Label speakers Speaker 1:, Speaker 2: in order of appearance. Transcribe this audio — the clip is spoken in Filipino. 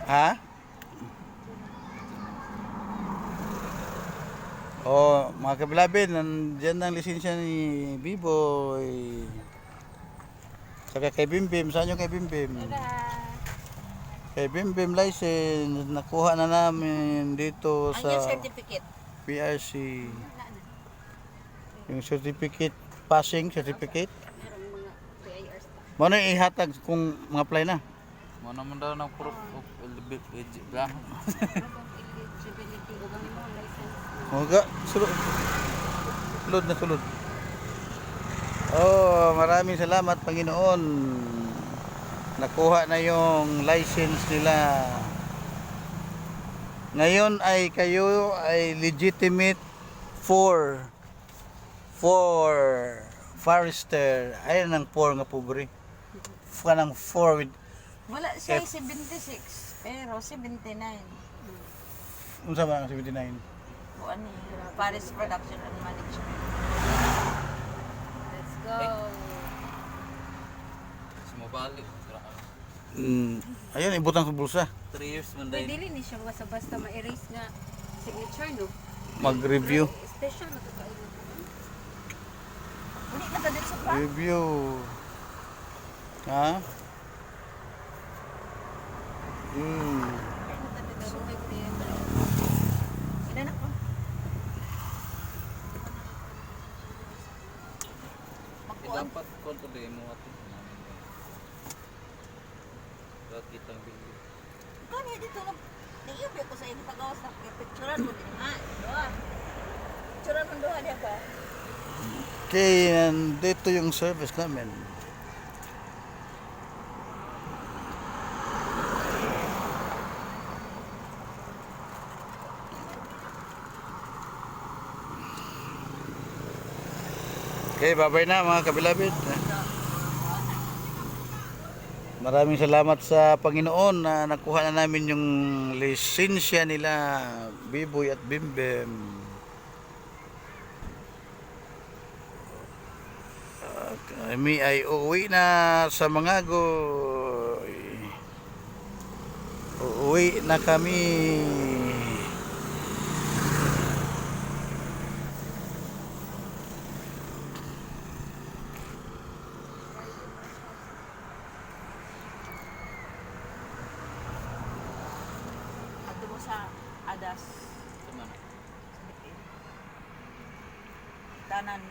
Speaker 1: Ha? Oh, mga kabilabid, nandiyan ang lisensya ni Biboy. Saka kay Bimbim, saan yung kay Bimbim? Kay Bimbim license, nakuha na namin dito
Speaker 2: Ang
Speaker 1: sa
Speaker 2: yung certificate.
Speaker 1: PRC. Yung certificate, passing certificate.
Speaker 2: Merong mga PIRs pa.
Speaker 1: Mano yung ihatag kung mga apply na?
Speaker 3: Mo naman daw ng proof of eligibility.
Speaker 2: Proof of eligibility o gamit mo license.
Speaker 1: Mga sulod. Sulod na sulod. Oh, maraming salamat Panginoon. Nakuha na yung license nila. Ngayon ay kayo ay legitimate for forester. Ayun ang 4 nga pobre. Kanang 4 with
Speaker 2: Wala siya 76, pero 79.
Speaker 1: unsa ba ang 79?
Speaker 2: O ano Paris Production and Management. Let's go.
Speaker 3: Sumabalik.
Speaker 1: Ayun, ibutang sa bulsa.
Speaker 3: 3 years man
Speaker 4: Pwede
Speaker 3: dahil.
Speaker 4: rin siya basta ma-erase nga signature, no?
Speaker 1: Mag-review.
Speaker 4: Special na ito kayo.
Speaker 2: Hindi na ka din sa pa.
Speaker 1: Review. Ha?
Speaker 2: Ilan ako? Magkuhan.
Speaker 3: Dapat kontrolin mo ato. Dapat kitang bilhin.
Speaker 2: Kani dito na naiibi ko sa inyo pag-awas na picturean mo din ha. Doha. Picturean mo doha diya ba?
Speaker 1: Okay, dito yung service namin. Okay, bye-bye na mga kabilabid. Maraming salamat sa Panginoon na nakuha na namin yung lisensya nila, Biboy at Bimbem. Kami ay uuwi na sa Mangagoy. Uuwi na kami.
Speaker 2: Ato mo sa Adas.
Speaker 3: Ito man.
Speaker 2: Tanan